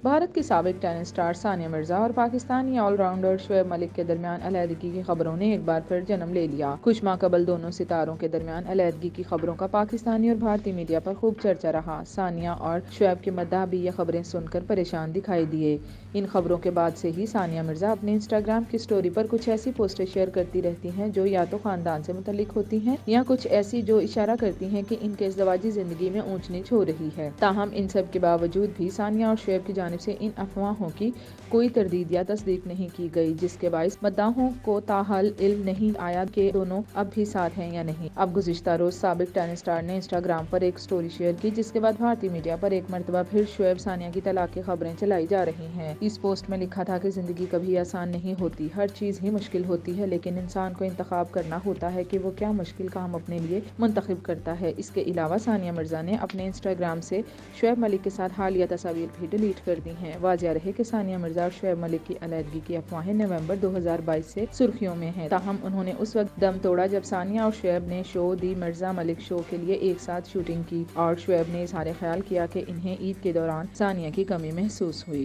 بھارت کی سابق tennis star Sania Mirza اور پاکستانی آل راؤنڈر شعیب ملک کے درمیان علیحدگی کی خبروں نے ایک بار پھر جنم لے لیا۔ کچھ ماہ قبل دونوں ستاروں کے درمیان علیحدگی کی خبروں کا پاکستانی اور بھارتی میڈیا پر خوب چرچا رہا۔ ثانیہ اور شعیب کے مداح بھی یہ خبریں سن کر پریشان دکھائی دیے۔ ان خبروں کے بعد سے ہی ثانیہ مرزا اپنے انسٹاگرام کی اسٹوری پر کچھ ایسی پوسٹیں شیئر کرتی رہتی ہیں جو یا تو خاندان سے متعلق ہوتی ہیں یا کچھ ایسی جو اشارہ کرتی ہیں کہ ان کے ازدواجی زندگی میں اونچ نیچ ہو رہی ہے۔ تاہم ان سب کے باوجود بھی ثانیہ اور شعیب کی جانب سے ان افواہوں کی کوئی تردید یا تصدیق نہیں کی گئی، جس کے باعث مداحوں کو تاحال علم نہیں آیا کہ دونوں اب بھی ساتھ ہیں یا نہیں۔ اب گزشتہ روز سابق ٹینس اسٹار نے انسٹاگرام پر ایک اسٹوری شیئر کی، جس کے بعد بھارتی میڈیا پر ایک مرتبہ پھر شعیب ثانیہ کی طلاق کی خبریں چلائی جا رہی ہیں۔ اس پوسٹ میں لکھا تھا کہ زندگی کبھی آسان نہیں ہوتی، ہر چیز ہی مشکل ہوتی ہے، لیکن انسان کو انتخاب کرنا ہوتا ہے کہ وہ کیا مشکل کام اپنے لیے منتخب کرتا ہے۔ اس کے علاوہ ثانیہ مرزا نے اپنے انسٹاگرام سے شعیب ملک کے ساتھ حالیہ تصاویر بھی ڈیلیٹ کر دی ہیں۔ واضح رہے کہ ثانیہ مرزا اور شعیب ملک کی علیحدگی کی افواہیں نومبر 2022 سے سرخیوں میں ہیں، تاہم انہوں نے اس وقت دم توڑا جب ثانیہ اور شعیب نے شو دی مرزا ملک شو کے لیے ایک ساتھ شوٹنگ کی اور شعیب نے اظہار خیال کیا کہ انہیں عید کے دوران ثانیہ کی کمی محسوس ہوئی۔